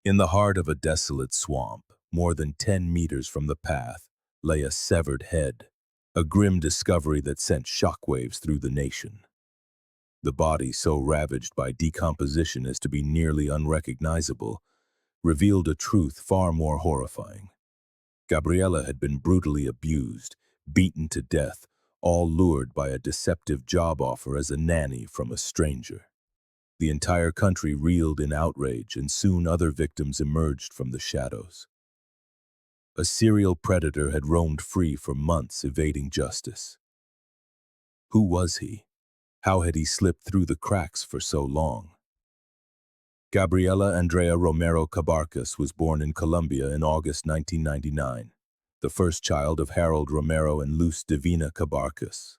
In the heart of a desolate swamp, more than 10 meters from the path, lay a severed head, a grim discovery that sent shockwaves through the nation. The body, so ravaged by decomposition as to be nearly unrecognizable, revealed a truth far more horrifying. Gabriela had been brutally abused, beaten to death, all lured by a deceptive job offer as a nanny from a stranger. The entire country reeled in outrage, and soon other victims emerged from the shadows. A serial predator had roamed free for months, evading justice. Who was he? How had he slipped through the cracks for so long? Gabriela Andrea Romero Cabarcas was born in Colombia in August 1999, the first child of Harold Romero and Luz Divina Cabarcas.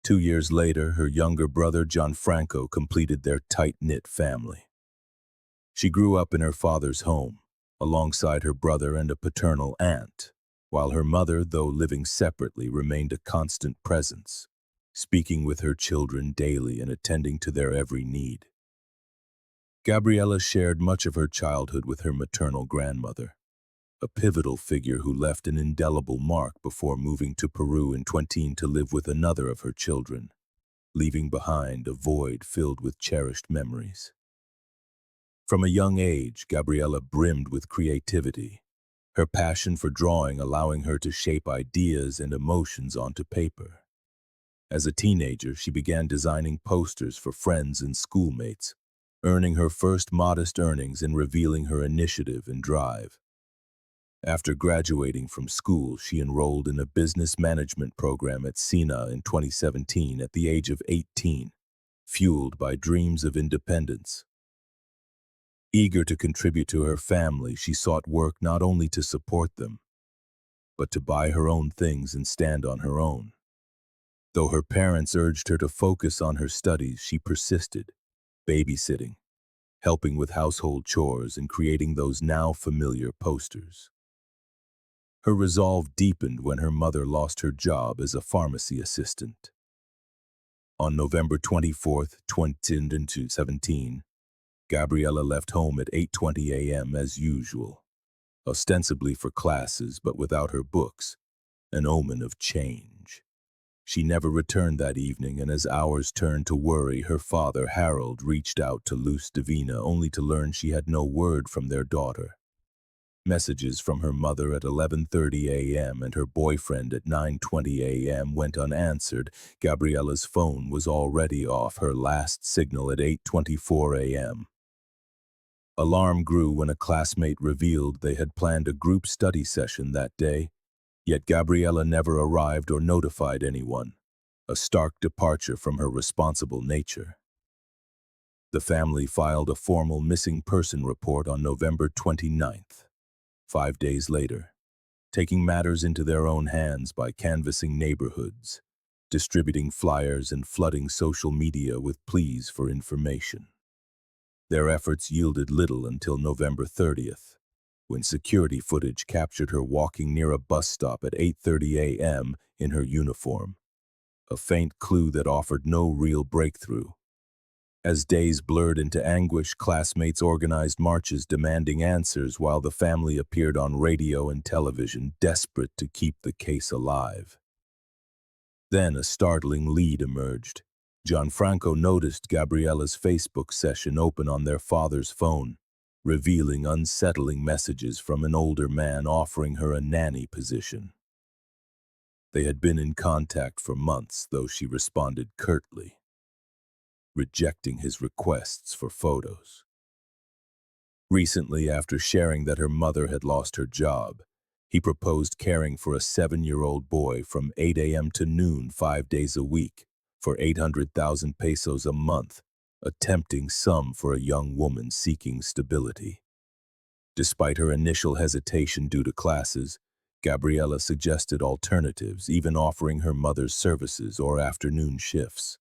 2 years later, her younger brother Gianfranco completed their tight-knit family. She grew up in her father's home, alongside her brother and a paternal aunt, while her mother, though living separately, remained a constant presence, speaking with her children daily and attending to their every need. Gabriela shared much of her childhood with her maternal grandmother, a pivotal figure who left an indelible mark before moving to Peru in 2010 to live with another of her children, leaving behind a void filled with cherished memories. From a young age, Gabriela brimmed with creativity, her passion for drawing allowing her to shape ideas and emotions onto paper. As a teenager, she began designing posters for friends and schoolmates, earning her first modest earnings and revealing her initiative and drive. After graduating from school, she enrolled in a business management program at SINA in 2017 at the age of 18, fueled by dreams of independence. Eager to contribute to her family, she sought work not only to support them, but to buy her own things and stand on her own. Though her parents urged her to focus on her studies, she persisted, babysitting, helping with household chores, and creating those now familiar posters. Her resolve deepened when her mother lost her job as a pharmacy assistant. On November 24, 2017, Gabriela left home at 8:20 a.m. as usual, ostensibly for classes but without her books, an omen of change. She never returned that evening, and as hours turned to worry, her father, Harold, reached out to Luz Divina only to learn she had no word from their daughter. Messages from her mother at 11:30 a.m. and her boyfriend at 9:20 a.m. went unanswered. Gabriela's phone was already off, her last signal at 8:24 a.m. Alarm grew when a classmate revealed they had planned a group study session that day, yet Gabriela never arrived or notified anyone, a stark departure from her responsible nature. The family filed a formal missing person report on November 29th, 5 days later, taking matters into their own hands by canvassing neighborhoods, distributing flyers and flooding social media with pleas for information. Their efforts yielded little until November 30th, when security footage captured her walking near a bus stop at 8:30 a.m. in her uniform, a faint clue that offered no real breakthrough. As days blurred into anguish, classmates organized marches demanding answers while the family appeared on radio and television, desperate to keep the case alive. Then a startling lead emerged. Gianfranco noticed Gabriela's Facebook session open on their father's phone, revealing unsettling messages from an older man offering her a nanny position. They had been in contact for months, though she responded curtly, rejecting his requests for photos. Recently, after sharing that her mother had lost her job, he proposed caring for a 7-year-old boy from 8 a.m. to noon 5 days a week for 800,000 pesos a month, a tempting sum for a young woman seeking stability. Despite her initial hesitation due to classes, Gabriela suggested alternatives, even offering her mother's services or afternoon shifts.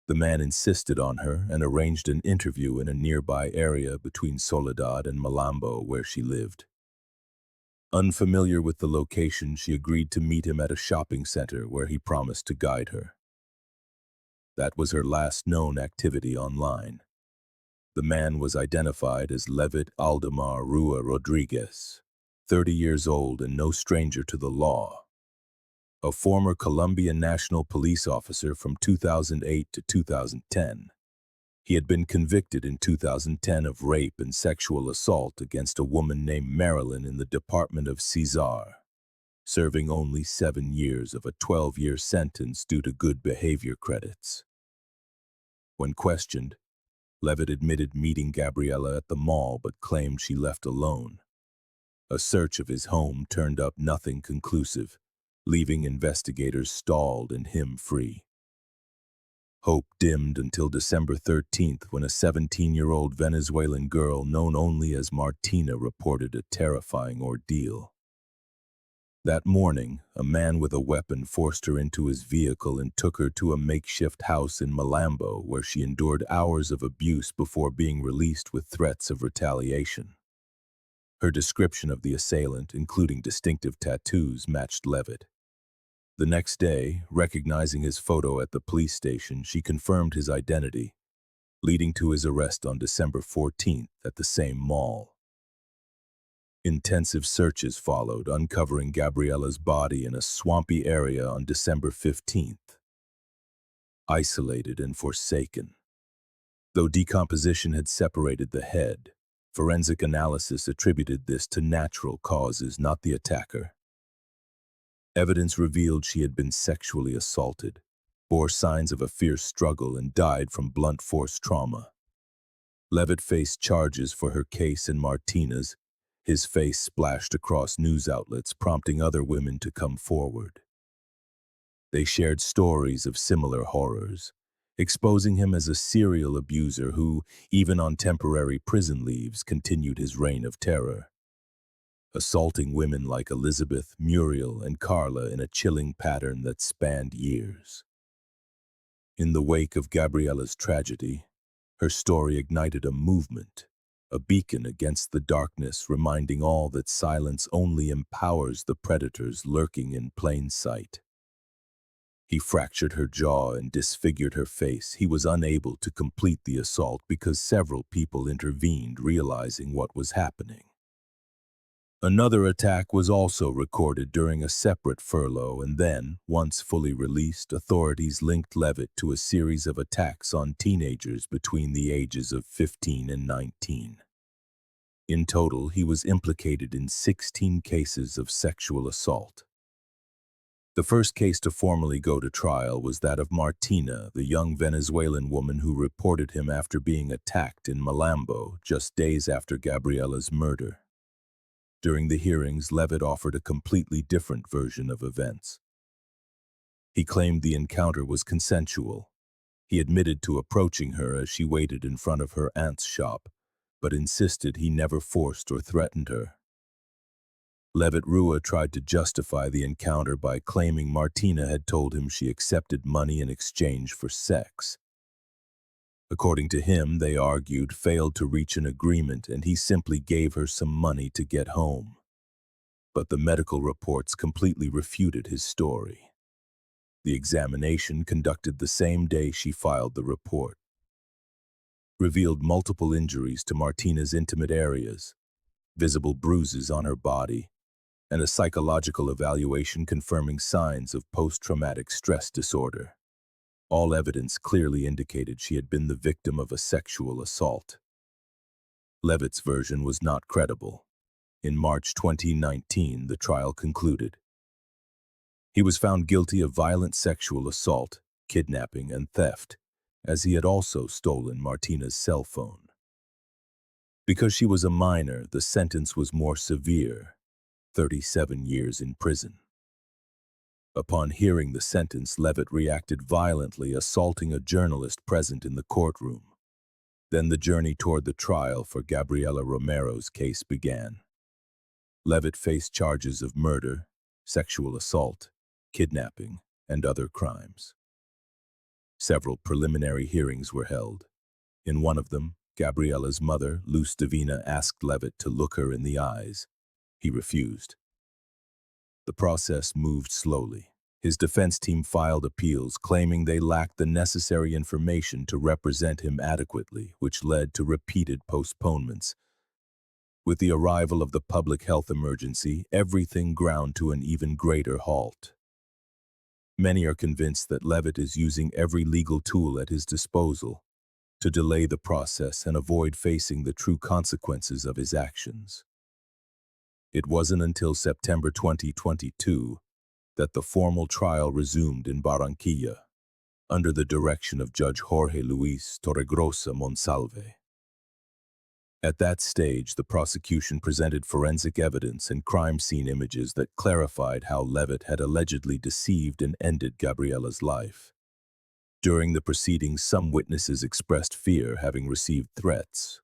The man insisted on her and arranged an interview in a nearby area between Soledad and Malambo, where she lived. Unfamiliar with the location, she agreed to meet him at a shopping center where he promised to guide her. That was her last known activity online. The man was identified as Levitt Aldemar Rua Rodriguez, 30 years old and no stranger to the law. A former Colombian National Police officer from 2008 to 2010. He had been convicted in 2010 of rape and sexual assault against a woman named Marilyn in the department of Cesar, serving only 7 years of a 12-year sentence due to good behavior credits. When questioned, Levitt admitted meeting Gabriela at the mall but claimed she left alone. A search of his home turned up nothing conclusive, leaving investigators stalled and him free. Hope dimmed until December 13th when a 17-year-old Venezuelan girl known only as Martina reported a terrifying ordeal. That morning, a man with a weapon forced her into his vehicle and took her to a makeshift house in Malambo where she endured hours of abuse before being released with threats of retaliation. Her description of the assailant, including distinctive tattoos, matched Levitt. The next day, recognizing his photo at the police station, she confirmed his identity, leading to his arrest on December 14th at the same mall. Intensive searches followed, uncovering Gabriela's body in a swampy area on December 15th. Isolated and forsaken. Though decomposition had separated the head, forensic analysis attributed this to natural causes, not the attacker. Evidence revealed she had been sexually assaulted, bore signs of a fierce struggle, and died from blunt force trauma. Levitt faced charges for her case and Martina's, his face splashed across news outlets, prompting other women to come forward. They shared stories of similar horrors, exposing him as a serial abuser who, even on temporary prison leaves, continued his reign of terror, assaulting women like Elizabeth, Muriel, and Carla in a chilling pattern that spanned years. In the wake of Gabriela's tragedy, her story ignited a movement, a beacon against the darkness, reminding all that silence only empowers the predators lurking in plain sight. He fractured her jaw and disfigured her face. He was unable to complete the assault because several people intervened, realizing what was happening. Another attack was also recorded during a separate furlough, and then, once fully released, authorities linked Levitt to a series of attacks on teenagers between the ages of 15 and 19. In total, he was implicated in 16 cases of sexual assault. The first case to formally go to trial was that of Martina, the young Venezuelan woman who reported him after being attacked in Malambo just days after Gabriela's murder. During the hearings, Levitt offered a completely different version of events. He claimed the encounter was consensual. He admitted to approaching her as she waited in front of her aunt's shop, but insisted he never forced or threatened her. Levitt Rua tried to justify the encounter by claiming Martina had told him she accepted money in exchange for sex. According to him, they argued, failed to reach an agreement, and he simply gave her some money to get home. But the medical reports completely refuted his story. The examination, conducted the same day she filed the report, revealed multiple injuries to Martina's intimate areas, visible bruises on her body, and a psychological evaluation confirming signs of post-traumatic stress disorder. All evidence clearly indicated she had been the victim of a sexual assault. Levitt's version was not credible. In March 2019, the trial concluded. He was found guilty of violent sexual assault, kidnapping, and theft, as he had also stolen Martina's cell phone. Because she was a minor, the sentence was more severe, 37 years in prison. Upon hearing the sentence, Levitt reacted violently, assaulting a journalist present in the courtroom. Then the journey toward the trial for Gabriela Romero's case began. Levitt faced charges of murder, sexual assault, kidnapping, and other crimes. Several preliminary hearings were held. In one of them, Gabriela's mother, Luz Divina, asked Levitt to look her in the eyes. He refused. The process moved slowly. His defense team filed appeals, claiming they lacked the necessary information to represent him adequately, which led to repeated postponements. With the arrival of the public health emergency, everything ground to an even greater halt. Many are convinced that Levitt is using every legal tool at his disposal to delay the process and avoid facing the true consequences of his actions. It wasn't until September 2022 that the formal trial resumed in Barranquilla, under the direction of Judge Jorge Luis Torregrosa Monsalve. At that stage, the prosecution presented forensic evidence and crime scene images that clarified how Levitt had allegedly deceived and ended Gabriela's life. During the proceedings, some witnesses expressed fear, having received threats,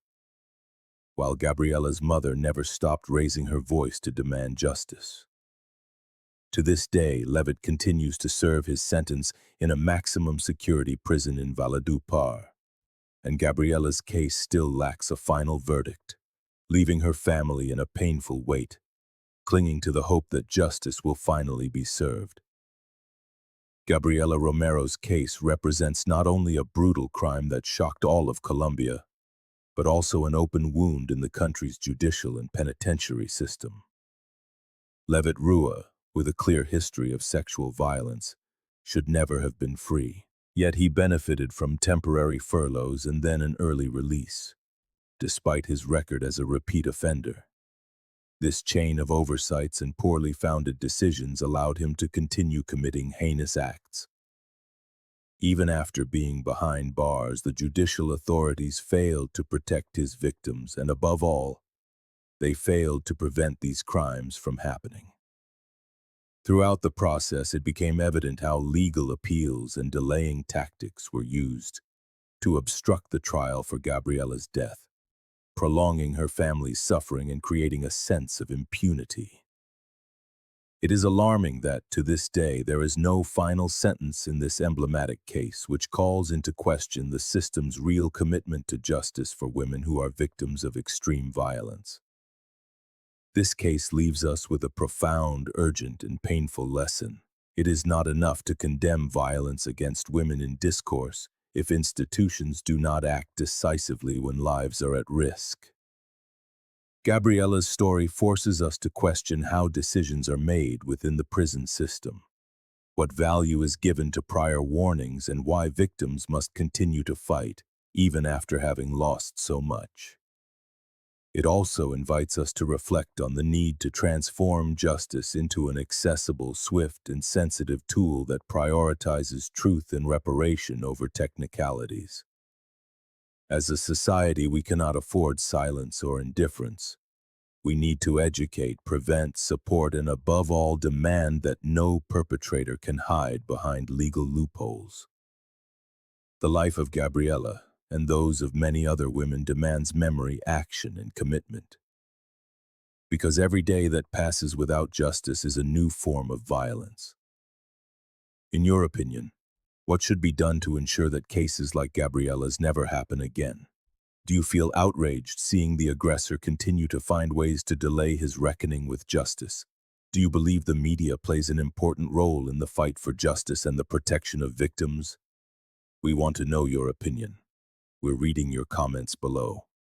while Gabriela's mother never stopped raising her voice to demand justice. To this day, Levitt continues to serve his sentence in a maximum security prison in Valledupar, and Gabriela's case still lacks a final verdict, leaving her family in a painful wait, clinging to the hope that justice will finally be served. Gabriela Romero's case represents not only a brutal crime that shocked all of Colombia, but also an open wound in the country's judicial and penitentiary system. Levitt Rua, with a clear history of sexual violence, should never have been free. Yet he benefited from temporary furloughs and then an early release, despite his record as a repeat offender. This chain of oversights and poorly founded decisions allowed him to continue committing heinous acts. Even after being behind bars, the judicial authorities failed to protect his victims, and above all, they failed to prevent these crimes from happening. Throughout the process, it became evident how legal appeals and delaying tactics were used to obstruct the trial for Gabriela's death, prolonging her family's suffering and creating a sense of impunity. It is alarming that, to this day, there is no final sentence in this emblematic case, which calls into question the system's real commitment to justice for women who are victims of extreme violence. This case leaves us with a profound, urgent, and painful lesson. It is not enough to condemn violence against women in discourse if institutions do not act decisively when lives are at risk. Gabriela's story forces us to question how decisions are made within the prison system, what value is given to prior warnings, and why victims must continue to fight even after having lost so much. It also invites us to reflect on the need to transform justice into an accessible, swift, and sensitive tool that prioritizes truth and reparation over technicalities. As a society, we cannot afford silence or indifference. We need to educate, prevent, support, and above all, demand that no perpetrator can hide behind legal loopholes. The life of Gabriela, and those of many other women, demands memory, action, and commitment. Because every day that passes without justice is a new form of violence. In your opinion, what should be done to ensure that cases like Gabriela's never happen again? Do you feel outraged seeing the aggressor continue to find ways to delay his reckoning with justice? Do you believe the media plays an important role in the fight for justice and the protection of victims? We want to know your opinion. We're reading your comments below.